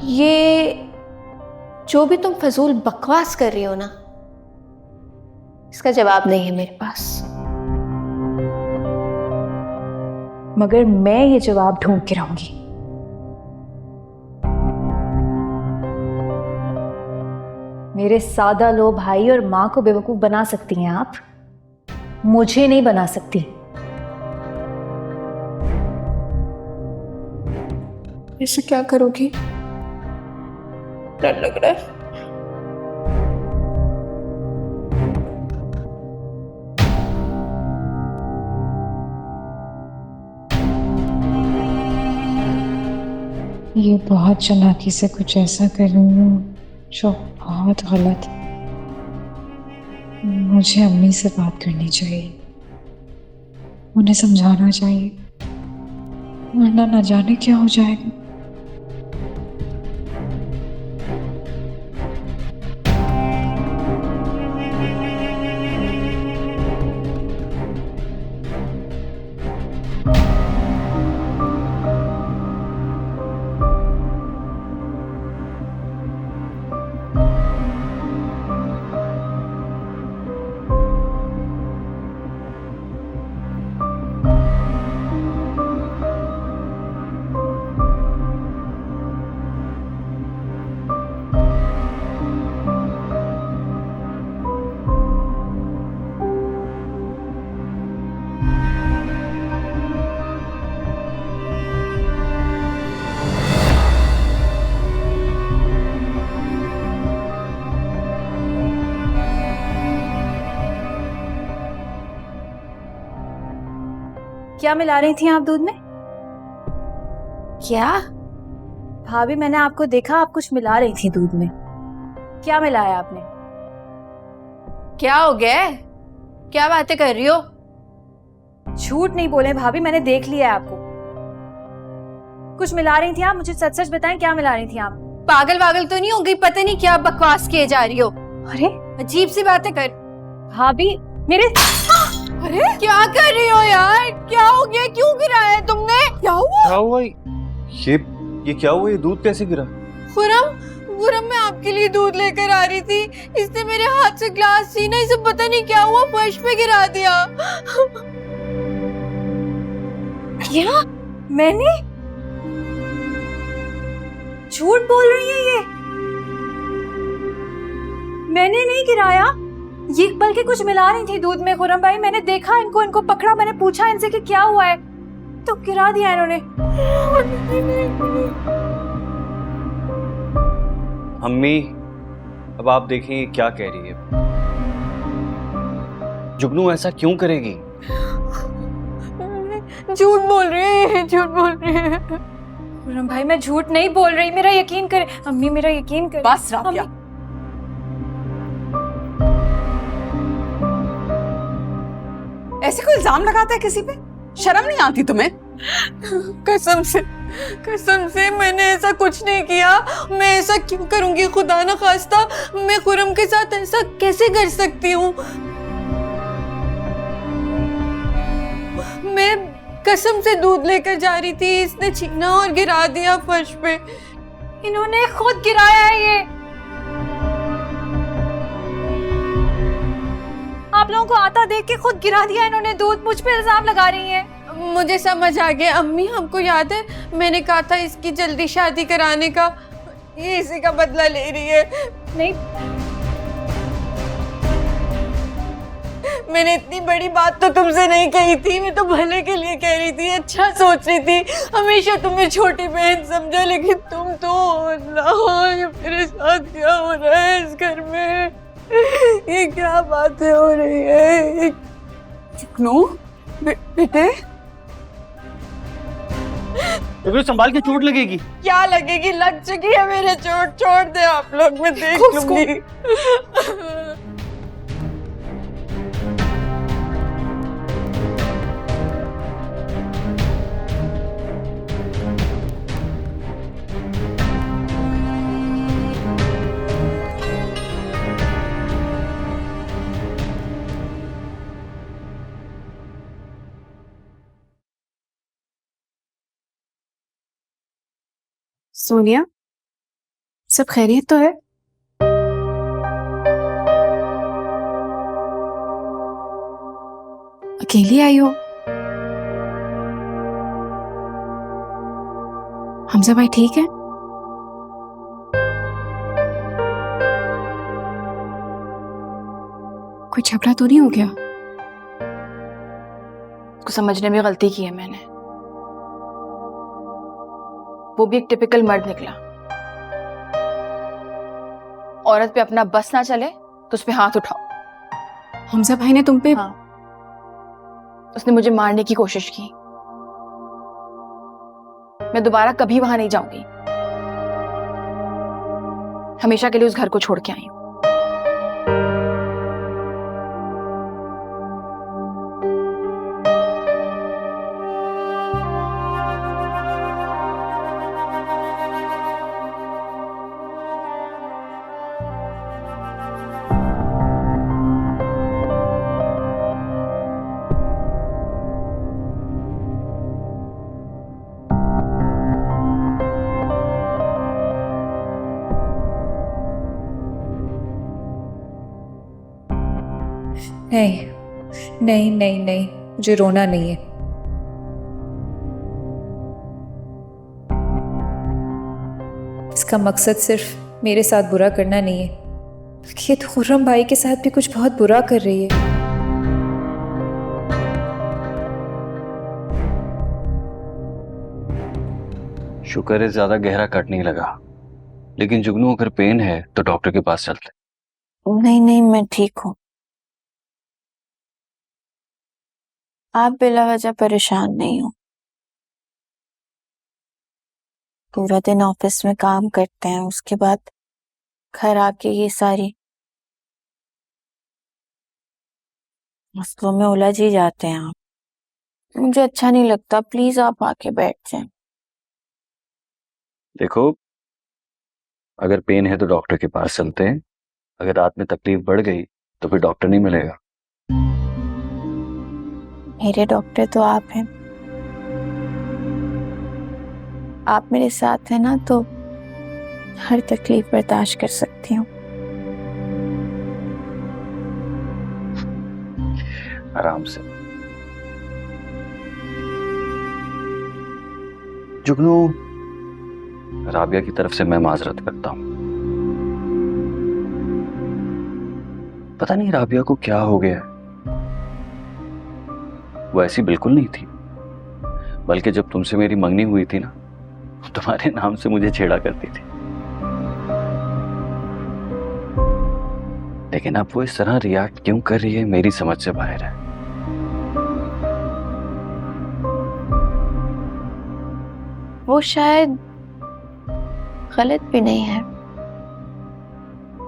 ये जो भी तुम फजूल बकवास कर रही हो ना, इसका जवाब नहीं है मेरे पास। मगर मैं ये जवाब ढूंढ के रहूंगी। मेरे सादा लो भाई और मां को बेवकूफ बना सकती हैं आप, मुझे नहीं बना सकती। ऐसे क्या करोगी? डर लग रहा है। ये बहुत चालाकी से कुछ ऐसा कर रही हूँ जो बहुत गलत है। मुझे अम्मी से बात करनी चाहिए, उन्हें समझाना चाहिए, वरना न जाने क्या हो जाएगा। क्या मिला रही थी आप दूध में? क्या? भाभी मैंने आपको देखा, आप कुछ मिला रही थी दूध में। क्या मिलाया आपने? क्या हो गया है? क्या बातें कर रही हो? झूठ नहीं बोले भाभी, मैंने देख लिया है आपको। कुछ मिला रही थी आप, मुझे सच सच बताएं क्या मिला रही थी आप? पागल वागल तो नहीं हो गई? पता नहीं क्या बकवास किए जा रही हो। अरे अजीब सी बातें कर। भाभी मेरे अरे क्या कर रही हो यार? क्या हो गया? क्यों गिराया तुमने? क्या हुआ? क्या हुआ? ये क्या हुआ? ये दूध कैसे गिरा? खुरम मैं आपके लिए दूध लेकर आ रही थी, इसने मेरे हाथ से ग्लास छीना, इसे पता नहीं क्या हुआ, फर्श पे गिरा दिया। क्या? मैंने? झूठ बोल रही है ये। मैंने नहीं गिराया, ये बल्कि कुछ मिला रही थी दूध में। खुरम भाई मैंने देखा इनको पकड़ा, मैंने पूछा इनसे कि क्या हुआ है, तो गिरा दिया इन्होंने। अम्मी, अब आप देखें ये क्या कह रही है। जुगनू ऐसा क्यों करेगी? झूठ बोल रही है, झूठ बोल रही है। खुरम भाई मैं झूठ नहीं बोल रही, मेरा यकीन करे अम्मी, मेरा यकीन करे। बस राबिया, ऐसे कोई इल्जाम लगाता है किसी पे? शर्म नहीं आती तुम्हें? कसम से मैंने ऐसा कुछ नहीं किया। मैं ऐसा क्यों करूंगी? खुदा ना खास्ता, मैं खुरम के साथ ऐसा कैसे कर सकती हूँ? मैं कसम से दूध लेकर जा रही थी, इसने छीना और गिरा दिया फर्श पे। इन्होंने खुद गिराया है ये। आप लोगों को आता देख के खुद गिरा दिया इन्होंने दूध, मुझ पे इल्जाम लगा रही हैं। मुझे समझ आ गया अम्मी, हमको याद है मैंने कहा था इसकी जल्दी शादी कराने का, ये इसी का बदला ले रही है। नहीं, मैंने इतनी बड़ी बात तो तुमसे नहीं कही थी, मैं तो भले के लिए कह रही थी, अच्छा सोच रही थी, हमेशा तुम्हें छोटी बहन समझा, लेकिन तुम तो अल्लाह, ये मेरे साथ क्या हो रहा है इस घर में? ये क्या बातें हो रही है? जुगनू बेटे, संभाल के, चोट लगेगी। क्या लगेगी? लग चुकी है मेरे चोट। छोड़ दे आप लोग, मैं देख लूंगी। सोनिया, सब खैरियत तो है? अकेली आई हो? हमजा भाई ठीक है? कोई झगड़ा तो नहीं हो गया? उसको समझने में गलती की है मैंने। वो भी एक टिपिकल मर्द निकला। औरत पे अपना बस ना चले तो उस पे हाथ उठाओ। हमजा भाई ने तुम पे? हाँ, उसने मुझे मारने की कोशिश की। मैं दोबारा कभी वहां नहीं जाऊंगी। हमेशा के लिए उस घर को छोड़ के आई हूं। नहीं नहीं नहीं नहीं, मुझे रोना नहीं है। इसका मकसद सिर्फ मेरे साथ बुरा करना नहीं है, बल्कि ये तो खुर्रम भाई के साथ भी कुछ बहुत बुरा कर रही है। शुक्र है ज्यादा गहरा कट नहीं लगा, लेकिन जुगनू अगर पेन है तो डॉक्टर के पास चलते। नहीं नहीं, मैं ठीक हूँ। आप बिला वजह परेशान नहीं हो। पूरा दिन ऑफिस में काम करते हैं, उसके बाद घर आके ये सारी मसलों में उलझ ही जाते हैं आप। मुझे अच्छा नहीं लगता, प्लीज आप आके बैठ जाएं। देखो, अगर पेन है तो डॉक्टर के पास चलते हैं। अगर रात में तकलीफ बढ़ गई तो फिर डॉक्टर नहीं मिलेगा। मेरे डॉक्टर तो आप हैं। आप मेरे साथ हैं ना, तो हर तकलीफ बर्दाश्त कर सकती हूँ। आराम से। जुगनू, राबिया की तरफ से मैं माजरत करता हूं। पता नहीं राबिया को क्या हो गया है। वो ऐसी बिल्कुल नहीं थी, बल्कि जब तुमसे मेरी मंगनी हुई थी ना, तुम्हारे नाम से मुझे छेड़ा करती थी। लेकिन अब वो इस तरह रिएक्ट क्यों कर रही है, मेरी समझ से बाहर है। वो शायद गलत भी नहीं है।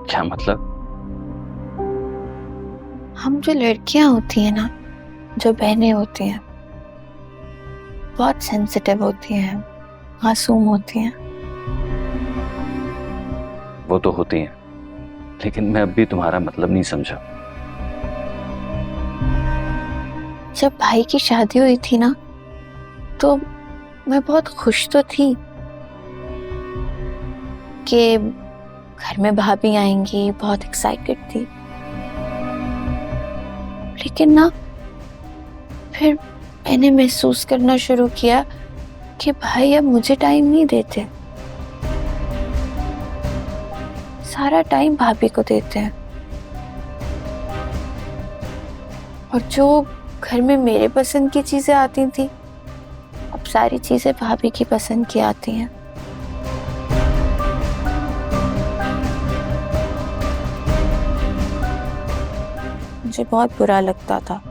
क्या मतलब? हम जो लड़कियां होती हैं ना, जो बहनें होती हैं, बहुत सेंसिटिव होती हैं, मासूम होती हैं। वो तो होती हैं, लेकिन मैं अब भी तुम्हारा मतलब नहीं समझा। जब भाई की शादी हुई थी ना, तो मैं बहुत खुश तो थी कि घर में भाभी आएंगी, बहुत एक्साइटेड थी। लेकिन ना, फिर मैंने महसूस करना शुरू किया कि भाई अब मुझे टाइम नहीं देते, सारा टाइम भाभी को देते हैं। और जो घर में मेरे पसंद की चीजें आती थी, अब सारी चीजें भाभी की पसंद की आती हैं। मुझे बहुत बुरा लगता था,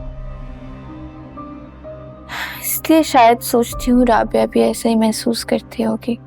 इसलिए शायद सोचती हूँ राबिया भी ऐसे ही महसूस करती होगी।